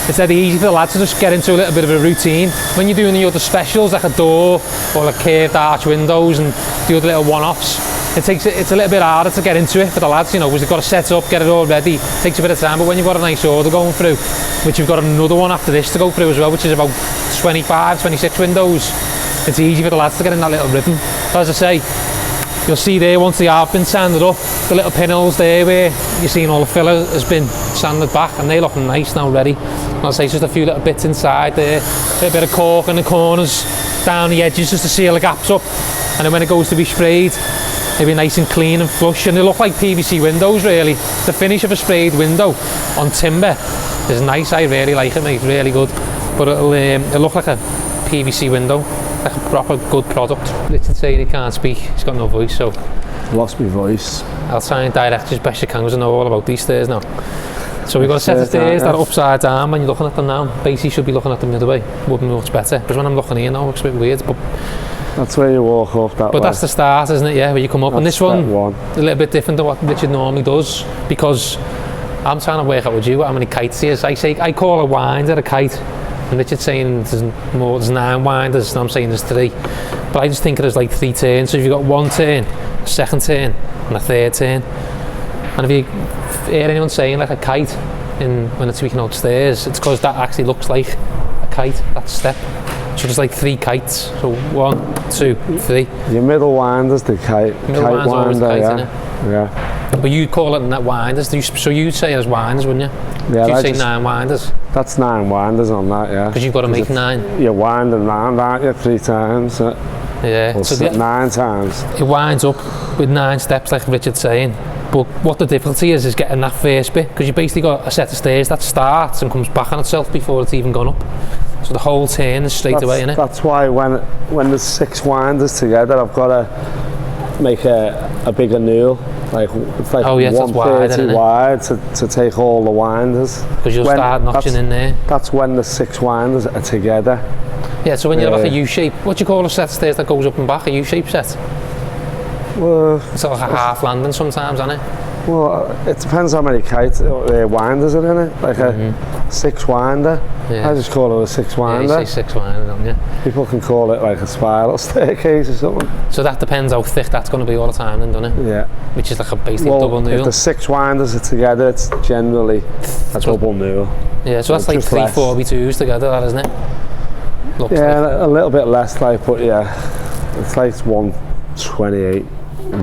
[SPEAKER 3] it's dead easy for the lads to just get into a little bit of a routine. When you're doing the other specials like a door or like curved arch windows and the other little one-offs, it's a little bit harder to get into it for the lads, you know, because they've got to set up, get it all ready, it takes a bit of time. But when you've got a nice order going through, which you've got another one after this to go through as well, which is about 25, 26 windows, it's easy for the lads to get in that little rhythm. So as I say, you'll see there once they have been sanded up, the little pinholes there where you're seeing all the filler has been sanded back, and they're looking nice now, ready. And I'll say just a few little bits inside there, a bit of cork in the corners, down the edges just to seal the gaps up, and then when it goes to be sprayed, they'll be nice and clean and flush, and they look like PVC windows really. The finish of a sprayed window on timber is nice, I really like it, mate, really good. But it'll look like a PVC window like a proper good product. Richard saying he can't speak, he's got no voice, so
[SPEAKER 6] Lost my voice.
[SPEAKER 3] I'll try and direct you as best you can because I know all about these stairs now. So we've got a set of stairs that are upside down when you're looking at them now. Basically you should be looking at them the other way. Would be much better. Because when I'm looking here now it looks a bit weird. But
[SPEAKER 6] That's where you walk up that way.
[SPEAKER 3] But that's the start, isn't it? Yeah, where you come up.
[SPEAKER 6] That's
[SPEAKER 3] And this one,
[SPEAKER 6] step one.
[SPEAKER 3] a little bit different to what Richard normally does, because I'm trying to work out with you how many kites he is. I call a winder a kite, and Richard's saying there's 9 winders, and I'm saying there's 3. But I just think there's like 3 turns. So if you've got 1 turn, a 2nd turn, and a 3rd turn. And if you hear anyone saying like a kite when it's tweaking upstairs, it's because that actually looks like a kite, that step. So there's like 3 kites. So 1, 2, 3.
[SPEAKER 6] Your middle winder's the kite.
[SPEAKER 3] Middle
[SPEAKER 6] kite
[SPEAKER 3] winder's always
[SPEAKER 6] winder,
[SPEAKER 3] kite,
[SPEAKER 6] yeah.
[SPEAKER 3] innit?
[SPEAKER 6] Yeah.
[SPEAKER 3] But you call it net winders. So you'd say it as winders, wouldn't you?
[SPEAKER 6] Yeah,
[SPEAKER 3] You'd say 9 winders.
[SPEAKER 6] That's 9 winders on that, yeah.
[SPEAKER 3] Because you've got to make 9.
[SPEAKER 6] You're winding round, aren't you, 3 times?
[SPEAKER 3] Yeah.
[SPEAKER 6] Or
[SPEAKER 3] So
[SPEAKER 6] 9 times.
[SPEAKER 3] it winds up with 9 steps, like Richard's saying. But what the difficulty is getting that first bit, because you basically got a set of stairs that starts and comes back on itself before it's even gone up. So the whole turn is straight away, innit?
[SPEAKER 6] That's why when there's 6 winders together, I've got to make a bigger newel. It's like
[SPEAKER 3] Oh, yes, that's wide,
[SPEAKER 6] 130
[SPEAKER 3] isn't it?
[SPEAKER 6] wide to take all the winders.
[SPEAKER 3] Because you'll start notching in there.
[SPEAKER 6] That's when the 6 winders are together.
[SPEAKER 3] Yeah, so when you have like a U-shape, what do you call a set of stairs that goes up and back? A U-shape set?
[SPEAKER 6] Well,
[SPEAKER 3] It's like a half landing sometimes, isn't it?
[SPEAKER 6] well, it depends how many winders are in it. Like a 6 winder.
[SPEAKER 3] Yeah.
[SPEAKER 6] I just call it a 6
[SPEAKER 3] Yeah, you
[SPEAKER 6] winder.
[SPEAKER 3] say 6 winder, don't you?
[SPEAKER 6] People can call it like a spiral staircase or something.
[SPEAKER 3] So that depends how thick that's going to be all the time then, doesn't it?
[SPEAKER 6] Yeah.
[SPEAKER 3] Which is like a basically
[SPEAKER 6] Well,
[SPEAKER 3] double
[SPEAKER 6] if
[SPEAKER 3] newel.
[SPEAKER 6] the 6 winders are together, it's generally a double newel.
[SPEAKER 3] Yeah, so that's like
[SPEAKER 6] just
[SPEAKER 3] 3
[SPEAKER 6] less.
[SPEAKER 3] 4x2s together, that isn't it? Looks like.
[SPEAKER 6] Yeah, a little bit less like, but yeah, it's like 128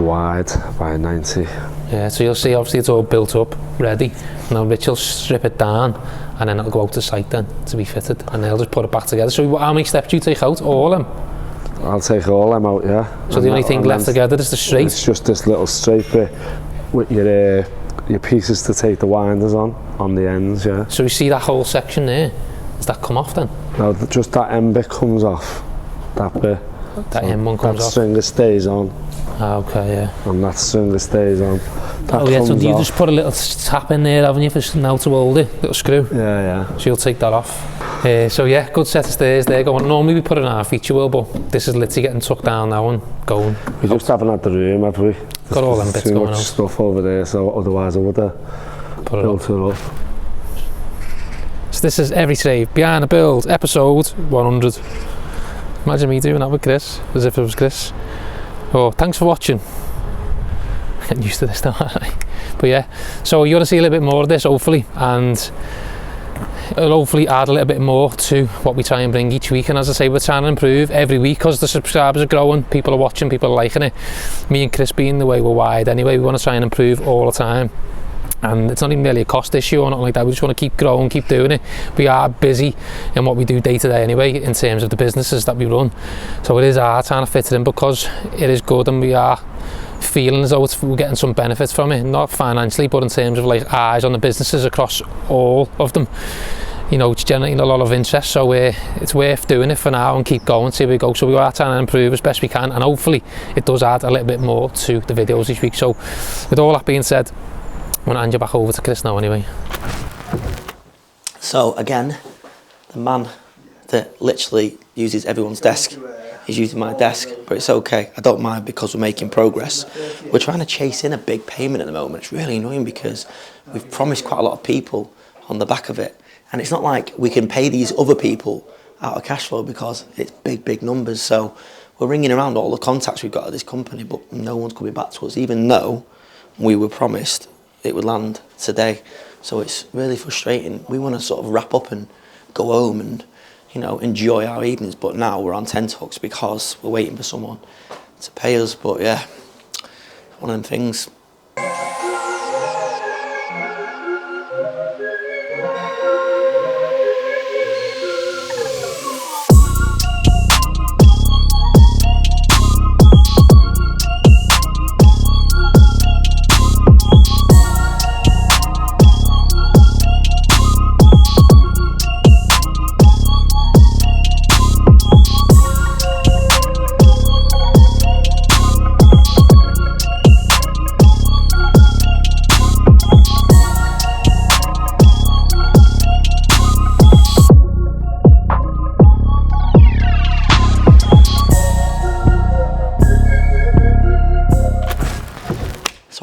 [SPEAKER 6] wide by 90.
[SPEAKER 3] Yeah, so you'll see obviously it's all built up, ready. Now Rich will strip it down and then it'll go out to site then to be fitted and they'll just put it back together. So how many steps do you take out? All of them?
[SPEAKER 6] I'll take all them out, yeah.
[SPEAKER 3] So the only thing left together is the straight?
[SPEAKER 6] It's just this little straight bit with your pieces to take the winders on the ends, yeah.
[SPEAKER 3] So you see that whole section there? Does that come off then?
[SPEAKER 6] No, just that end bit comes off. That bit.
[SPEAKER 3] That end one comes
[SPEAKER 6] that
[SPEAKER 3] off?
[SPEAKER 6] stringer stays on.
[SPEAKER 3] Ah, okay, yeah.
[SPEAKER 6] And that stringer stays on. That
[SPEAKER 3] Oh yeah, so
[SPEAKER 6] comes
[SPEAKER 3] you
[SPEAKER 6] off.
[SPEAKER 3] just put a little tap in there, haven't you, for now to hold it, little screw.
[SPEAKER 6] Yeah, yeah.
[SPEAKER 3] So you'll take that off. So yeah, good set of stairs there going. Normally we put it in our feature wheel, but this is literally getting tucked down now and going.
[SPEAKER 6] We just haven't had the room, have we?
[SPEAKER 3] Got all them bits
[SPEAKER 6] too
[SPEAKER 3] going
[SPEAKER 6] much
[SPEAKER 3] out.
[SPEAKER 6] stuff over there, so otherwise I would have
[SPEAKER 3] Put it
[SPEAKER 6] built
[SPEAKER 3] up.
[SPEAKER 6] it up.
[SPEAKER 3] So this is Every Trade Behind the Build, episode 100. Imagine me doing that with Chris, as if it was Chris. Oh, thanks for watching. I'm getting used to this now, aren't I? But yeah, so you're going to see a little bit more of this, hopefully, and it'll hopefully add a little bit more to what we try and bring each week. And as I say, we're trying to improve every week because the subscribers are growing, people are watching, people are liking it. Me and Chris being the way we're wired anyway, we want to try and improve all the time. And it's not even really a cost issue or nothing like that. We just want to keep growing, keep doing it. We are busy in what we do day to day anyway in terms of the businesses that we run. So it is hard trying to fit it in because it is good and we are feeling as though we're getting some benefits from it. Not financially, but in terms of like eyes on the businesses across all of them. You know, it's generating a lot of interest. So it's worth doing it for now and keep going, see where we go. So we are trying to improve as best we can. And hopefully it does add a little bit more to the videos each week. So with all that being said, I'm going to hand you back over to Chris now anyway.
[SPEAKER 1] So again, the man that literally uses everyone's desk is using my desk, but it's okay. I don't mind because we're making progress. We're trying to chase in a big payment at the moment. It's really annoying because we've promised quite a lot of people on the back of it. And it's not like we can pay these other people out of cash flow because it's big numbers. So we're ringing around all the contacts we've got at this company, but no one's coming back to us, even though we were promised it would land today. So it's really frustrating. We want to sort of wrap up and go home and, you know, enjoy our evenings, but now we're on tenterhooks because we're waiting for someone to pay us. But yeah, one of them things.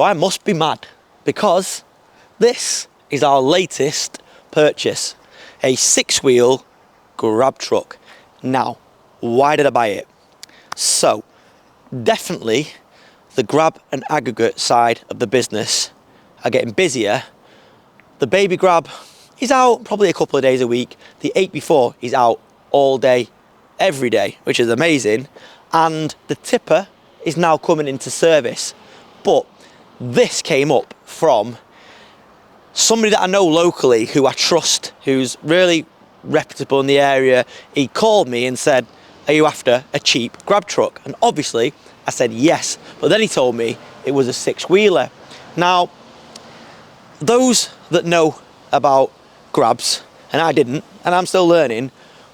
[SPEAKER 1] So I must be mad, because this is our latest purchase, a 6-wheel grab truck. Now, why did I buy it? So, definitely the grab and aggregate side of the business are getting busier. The baby grab is out probably a couple of days a week. The 8x4 is out all day, every day, which is amazing. And the tipper is now coming into service. But this came up from somebody that I know locally who I trust, who's really reputable in the area. He called me and said, are you after a cheap grab truck? And obviously I said yes, but then he told me it was a 6-wheeler. Now, those that know about grabs, and I didn't, and I'm still learning,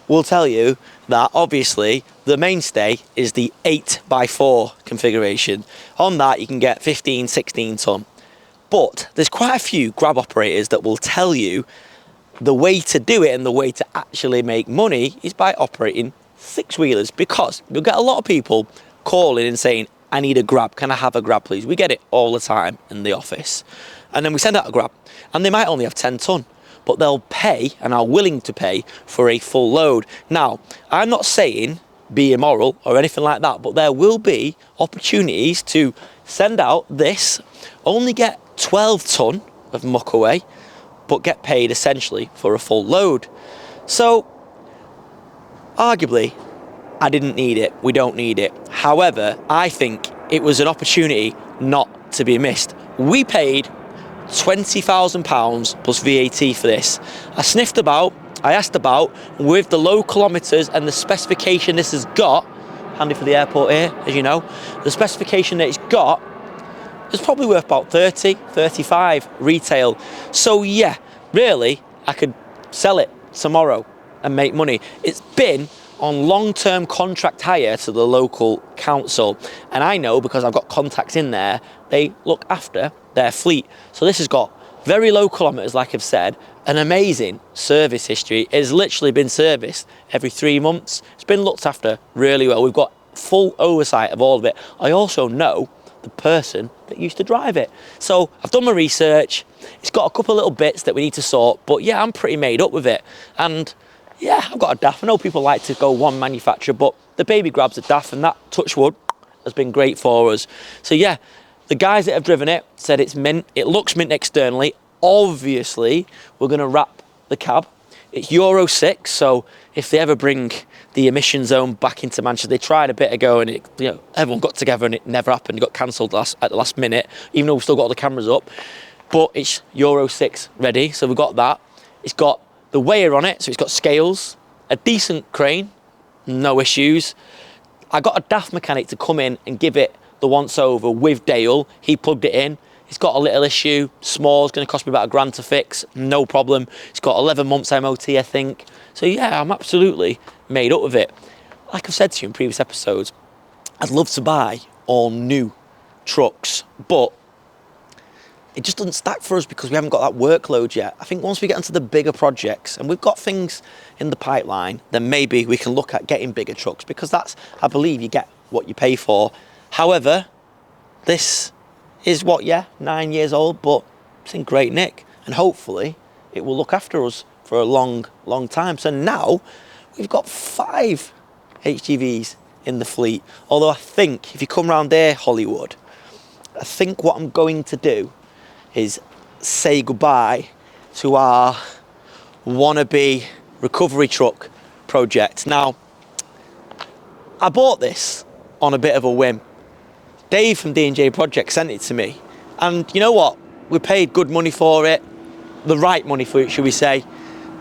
[SPEAKER 1] will tell you that obviously the mainstay is the 8x4 configuration. On that you can get 15, 16 ton. But there's quite a few grab operators that will tell you the way to do it and the way to actually make money is by operating 6-wheelers, because you'll get a lot of people calling and saying, I need a grab, can I have a grab please? We get it all the time in the office. And then we send out a grab and they might only have 10 ton, but they'll pay and are willing to pay for a full load. Now, I'm not saying be immoral or anything like that, but there will be opportunities to send out this, only get 12 ton of muck away, but get paid essentially for a full load. So, arguably, I didn't need it, we don't need it. However, I think it was an opportunity not to be missed. We paid £20,000 plus VAT for this. I sniffed about, I asked about, with the low kilometres and the specification this has got, handy for the airport here, as you know, the specification that it's got, it's probably worth about 30, 35 retail. So yeah, really, I could sell it tomorrow and make money. It's been on long-term contract hire to the local council, and I know because I've got contacts in there, they look after their fleet. So this has got very low kilometres, like I've said, an amazing service history. It has literally been serviced every 3 months. It's been looked after really well. We've got full oversight of all of it. I also know the person that used to drive it. So I've done my research. It's got a couple of little bits that we need to sort, but yeah, I'm pretty made up with it. And yeah, I've got a DAF. I know people like to go one manufacturer, but the baby grab's a DAF, and that, touch wood, has been great for us. So yeah, the guys that have driven it said it's mint. It looks mint externally. Obviously, we're going to wrap the cab. It's Euro 6, so if they ever bring the emission zone back into Manchester, they tried a bit ago and it, you know, everyone got together and it never happened. It got cancelled at the last minute, even though we've still got all the cameras up. But it's Euro 6 ready, so we've got that. It's got the weigher on it, so it's got scales, a decent crane, no issues. I got a DAF mechanic to come in and give it the once over with Dale. He plugged it in. It's got a little issue, small, it's going to cost me about £1,000 to fix, no problem. It's got 11 months MOT, I think. So yeah, I'm absolutely made up with it. Like I've said to you in previous episodes, I'd love to buy all new trucks, but it just doesn't stack for us because we haven't got that workload yet. I think once we get into the bigger projects and we've got things in the pipeline, then maybe we can look at getting bigger trucks, because that's, I believe, you get what you pay for. However, this is what, yeah, 9 years old, but it's in great nick, and hopefully it will look after us for a long, long time. So now we've got 5 HGVs in the fleet. Although I think if you come round here, Hollywood, I think what I'm going to do is say goodbye to our wannabe recovery truck project. Now, I bought this on a bit of a whim. Dave from D&J Project sent it to me, and you know what? We paid good money for it, the right money for it, should we say,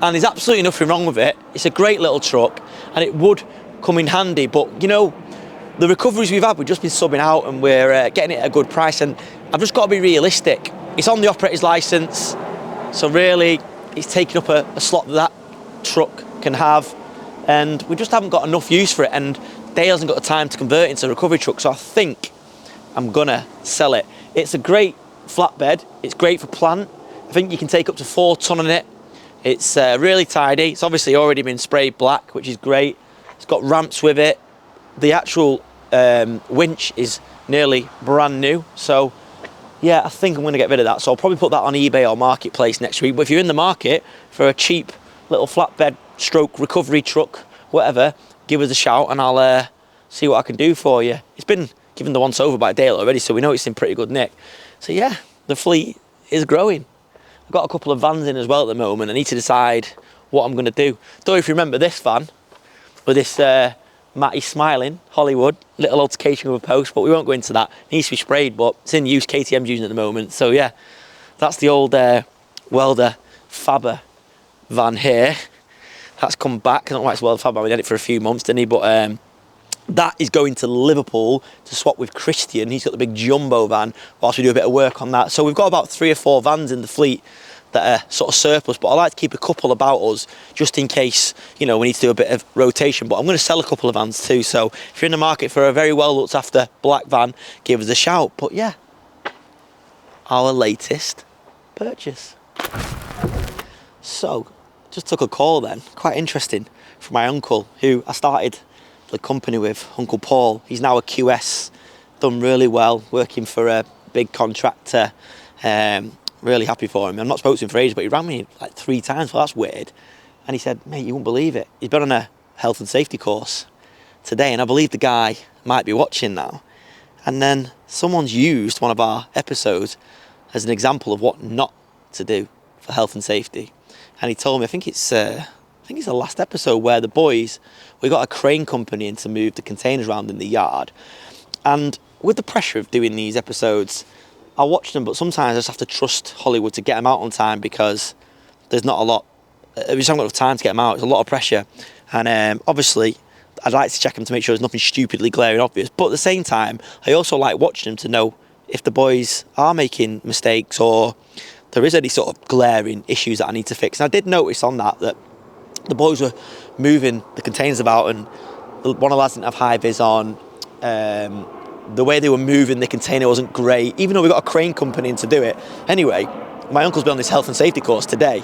[SPEAKER 1] and there's absolutely nothing wrong with it. It's a great little truck, and it would come in handy, but you know, the recoveries we've had, we've just been subbing out, and we're getting it at a good price, and I've just got to be realistic. It's on the operator's licence, so really, it's taking up a slot that truck can have, and we just haven't got enough use for it, and Dale hasn't got the time to convert it into a recovery truck, so I think I'm gonna sell it. It's a great flatbed, it's great for plant. I think you can take up to 4 ton on it. It's really tidy. It's obviously already been sprayed black, which is great. It's got ramps with it. The actual winch is nearly brand new. So yeah, I think I'm going to get rid of that. So I'll probably put that on eBay or Marketplace next week. But if you're in the market for a cheap little flatbed stroke recovery truck, whatever, give us a shout and I'll see what I can do for you. It's been given the once over by Dale already, so we know it's in pretty good nick. So yeah, the fleet is growing. I've got a couple of vans in as well at the moment. I need to decide what I'm going to do. Don't know if you remember this van with this Matty Smiling Hollywood, little altercation with a post, but we won't go into that. It needs to be sprayed, but it's in use. KTM's using it at the moment. So yeah, that's the old welder Faber van here. That's come back. I don't know why it's welder Faber. We had it for a few months, didn't he? But that is going to Liverpool to swap with Christian. He's got the big jumbo van whilst we do a bit of work on that. So we've got about 3 or 4 vans in the fleet that are sort of surplus, but I like to keep a couple about us just in case, you know, we need to do a bit of rotation. But I'm going to sell a couple of vans too. So if you're in the market for a very well looked after black van, give us a shout. But yeah, our latest purchase. So just took a call then, quite interesting, from my uncle who I started the company with, Uncle Paul. He's now a QS, done really well, working for a big contractor. Really happy for him. I'm not spoken to him for ages, but he rang me like 3 times. Well, that's weird. And he said, mate, you won't believe it. He's been on a health and safety course today, and I believe the guy might be watching now. And then someone's used one of our episodes as an example of what not to do for health and safety. And he told me, I think it's the last episode where the boys, we got a crane company in to move the containers around in the yard. And with the pressure of doing these episodes, I watch them, but sometimes I just have to trust Hollywood to get them out on time because there's not a lot, we just haven't got enough time to get them out. It's a lot of pressure. And obviously, I'd like to check them to make sure there's nothing stupidly glaring obvious. But at the same time, I also like watching them to know if the boys are making mistakes or there is any sort of glaring issues that I need to fix. And I did notice on that the boys were moving the containers about, and one of the lads didn't have high vis on. The way they were moving the container wasn't great, even though we got a crane company in to do it. Anyway, my uncle's been on this health and safety course today,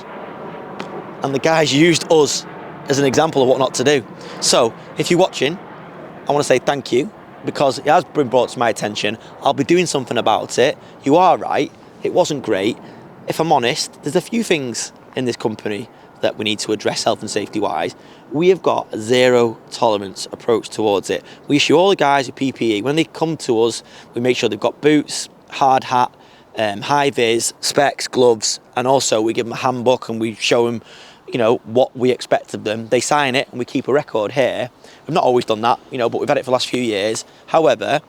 [SPEAKER 1] and the guys used us as an example of what not to do. So if you're watching, I want to say thank you, because it has been brought to my attention. I'll be doing something about it. You are right, it wasn't great. If I'm honest, there's a few things in this company that we need to address health and safety wise. We have got a zero tolerance approach towards it. We issue all the guys with PPE. When they come to us, we make sure they've got boots, hard hat, high vis, specs, gloves, and also we give them a handbook and we show them, you know, what we expect of them. They sign it and we keep a record here. We've not always done that, you know, but we've had it for the last few years. However,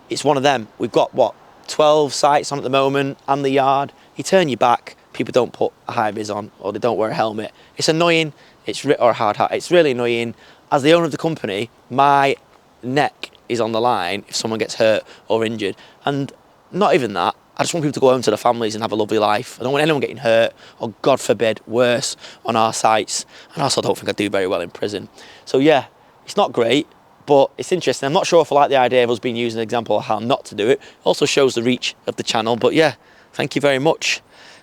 [SPEAKER 1] it's one of them. We've got, 12 sites on at the moment and the yard. You turn your back, people don't put a high vis on or they don't wear a helmet. It's annoying, or a hard hat. It's really annoying. As the owner of the company, my neck is on the line if someone gets hurt or injured. And not even that, I just want people to go home to their families and have a lovely life. I don't want anyone getting hurt or, God forbid, worse on our sites. And also I don't think I do very well in prison. So yeah, it's not great, but it's interesting. I'm not sure if I like the idea of us being used as an example of how not to do it. It also shows the reach of the channel. But yeah, thank you very much,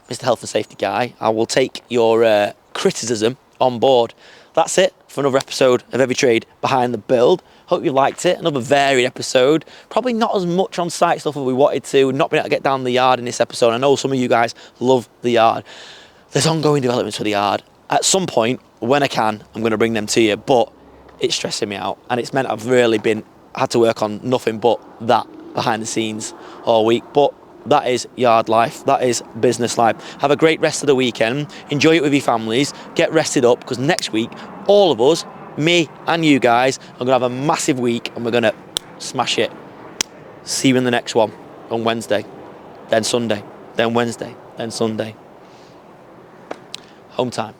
[SPEAKER 1] Mr. Health and Safety Guy. I will take your criticism on board. That's it for another episode of Heavy Trade Behind the Build. Hope you liked it. Another varied episode. Probably not as much on site stuff as we wanted to. Not been able to get down the yard in this episode. I know some of you guys love the yard. There's ongoing developments for the yard. At some point, when I can, I'm going to bring them to you, but it's stressing me out. And it's meant I've really had to work on nothing but that behind the scenes all week. But that is yard life. That is business life. Have a great rest of the weekend. Enjoy it with your families. Get rested up, because next week, all of us, me and you guys, are going to have a massive week and we're going to smash it. See you in the next one on Wednesday, then Sunday, then Wednesday, then Sunday. Home time.